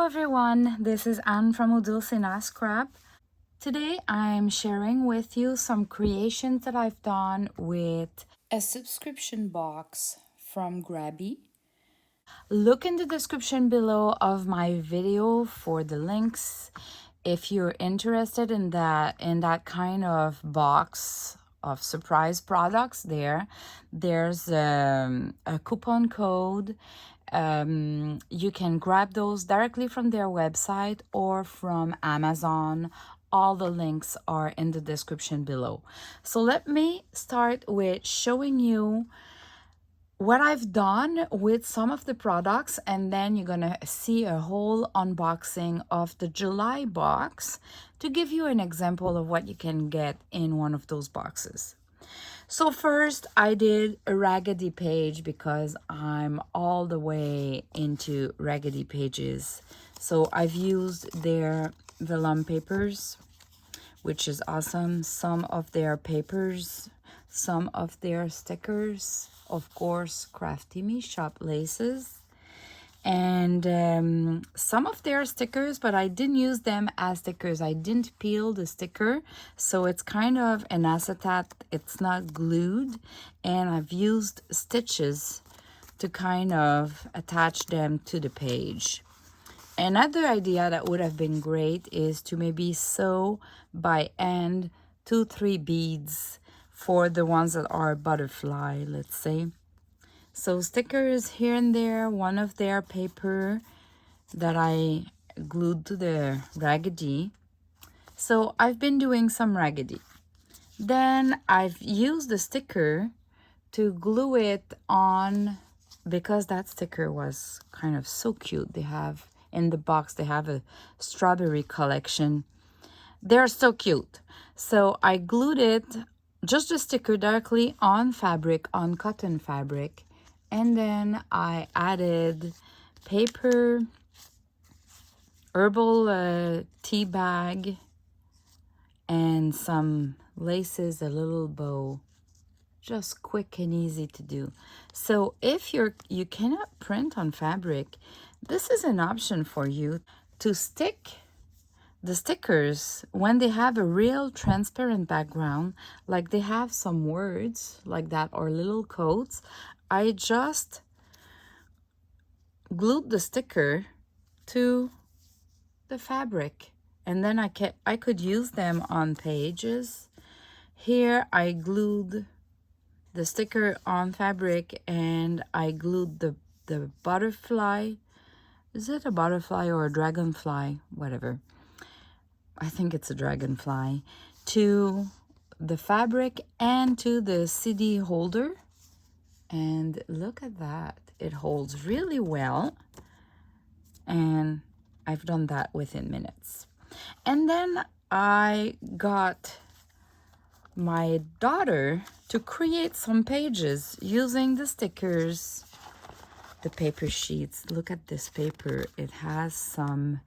everyone, this is Anne from Odulcina Scrap. Today I'm sharing with you some creations that I've done with a subscription box from Grabie. Look in the description below of my video for the links if you're interested in that kind of box of surprise products. There's a coupon code. You can grab those directly from their website or from Amazon. All the links are in the description below. So let me start with showing you what I've done with some of the products, and then you're gonna see a whole unboxing of the July box to give you an example of what you can get in one of those boxes. So first I did a Raggedy page because I'm all the way into Raggedy pages. So I've used their vellum papers, which is awesome, some of their papers, some of their stickers, of course, Crafty Me shop laces, and some of their stickers, but I didn't use them as stickers. I didn't peel the sticker, so it's kind of an acetate, it's not glued, and I've used stitches to kind of attach them to the page. Another idea that would have been great is to maybe sew by hand 2-3 beads for the ones that are butterfly, let's say. So stickers here and there, one of their paper that I glued to the Raggedy. So I've been doing some Raggedy. Then I've used the sticker to glue it on, because that sticker was kind of so cute. They have in the box, they have a strawberry collection. They're so cute. So I glued it, just the sticker, directly on fabric, on cotton fabric. And then I added paper, herbal tea bag, and some laces, a little bow. Just quick and easy to do. So if you cannot print on fabric, this is an option for you to stick the stickers when they have a real transparent background, like they have some words like that or little codes. I just glued the sticker to the fabric, and then I could use them on pages. Here I glued the sticker on fabric, and I glued the butterfly. Is it a butterfly or a dragonfly? Whatever. I think it's a dragonfly, to the fabric and to the CD holder. And look at that. It holds really well. And I've done that within minutes. And then I got my daughter to create some pages using the stickers, the paper sheets. Look at this paper. It has some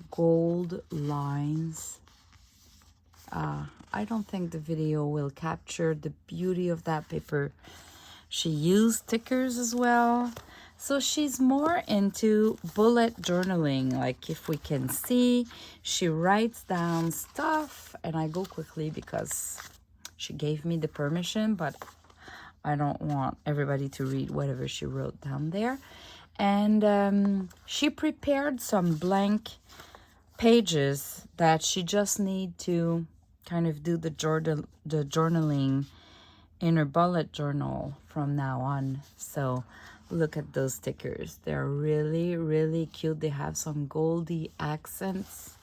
gold lines. I don't think the video will capture the beauty of that paper. She used stickers as well. So she's more into bullet journaling. Like, if we can see, she writes down stuff, and I go quickly because she gave me the permission, but I don't want everybody to read whatever she wrote down there. And she prepared some blank pages that she just need to kind of do the journaling in her bullet journal from now on. So look at those stickers. They're really, really cute. They have some goldy accents.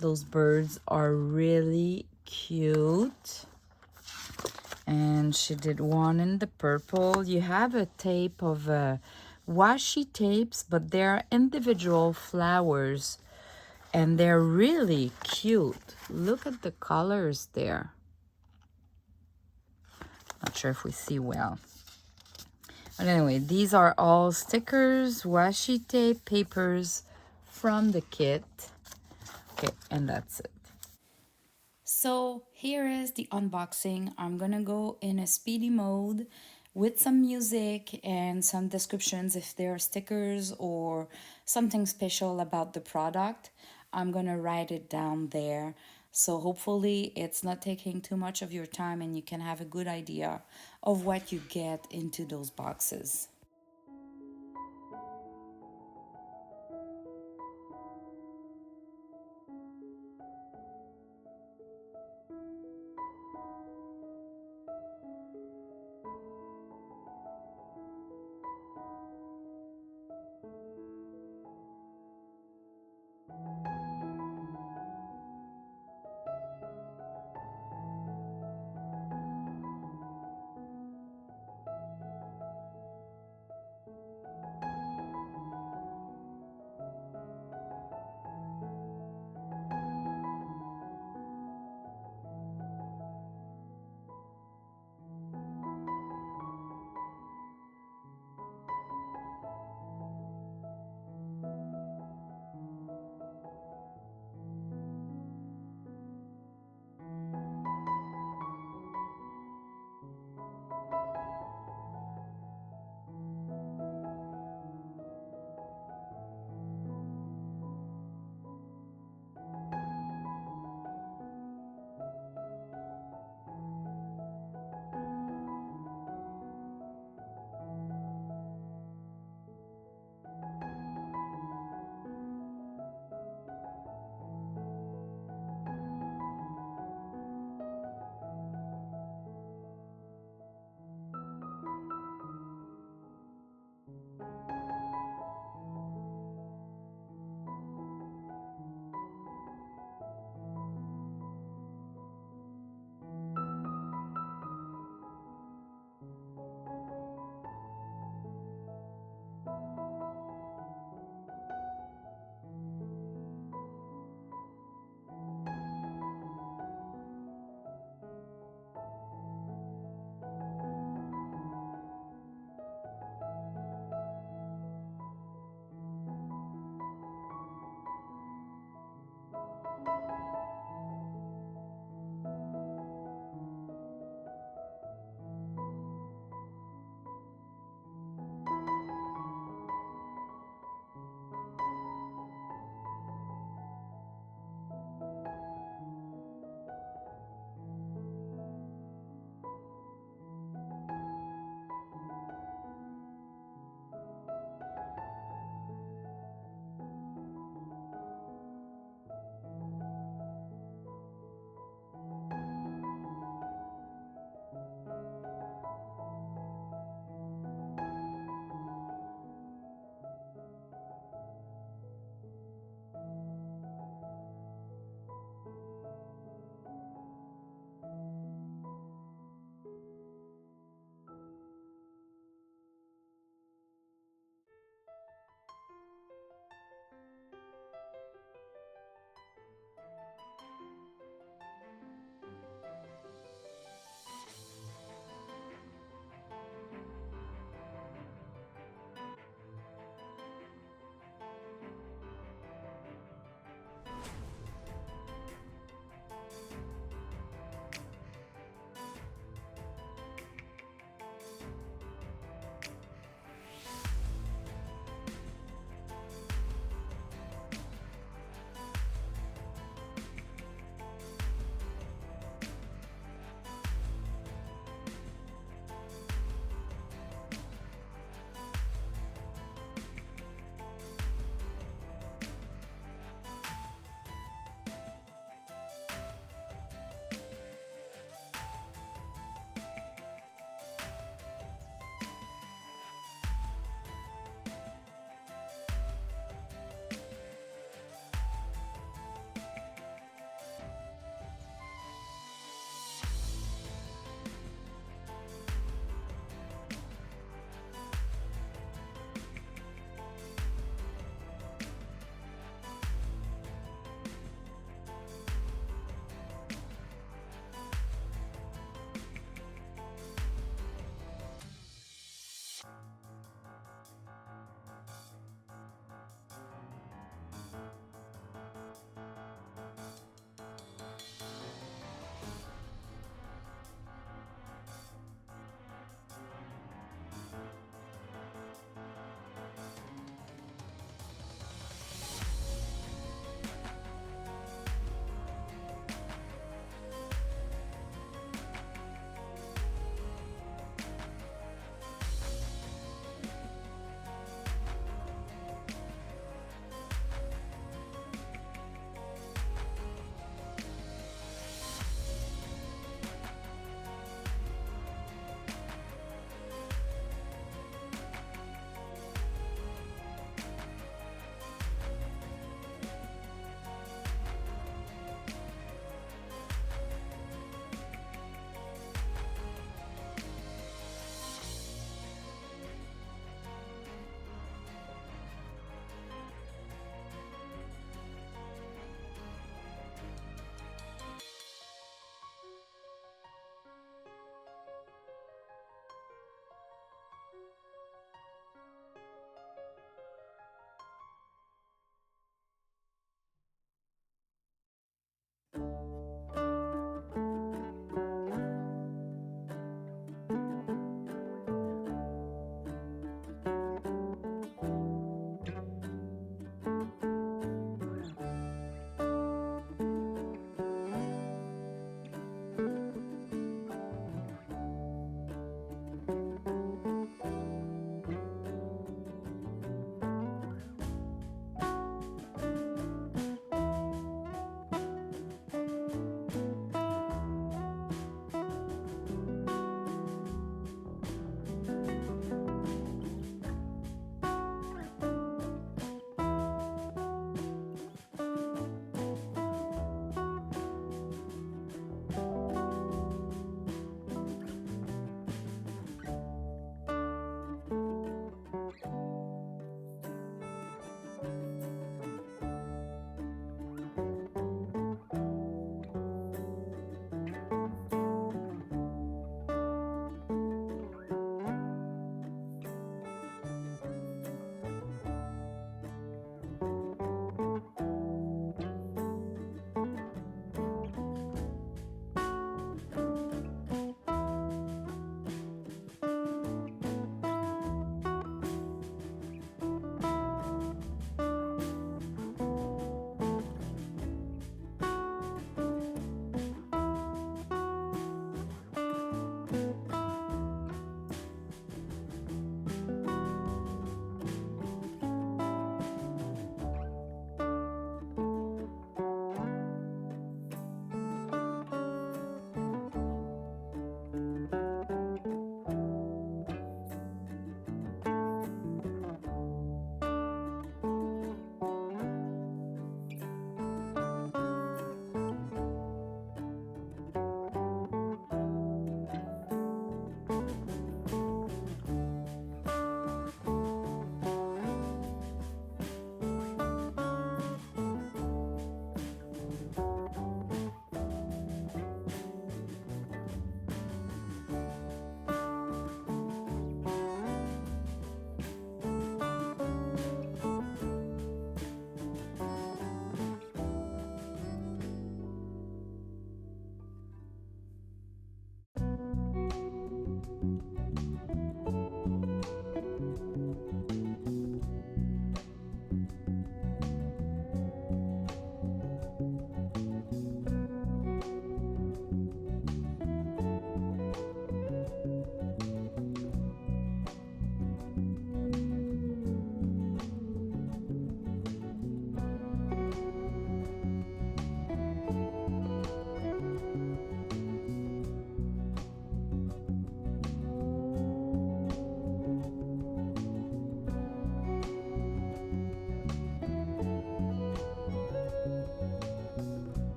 Those birds are really cute. And she did one in the purple. You have a tape of washi tapes, but they're individual flowers, and they're really cute. Look at the colors there. Not sure if we see well. But anyway, these are all stickers, washi tape, papers from the kit. Okay, and that's it. So here is the unboxing. I'm gonna go in a speedy mode. with some music and some descriptions if there are stickers or something special about the product. I'm gonna write it down there. So hopefully it's not taking too much of your time and you can have a good idea of what you get into those boxes.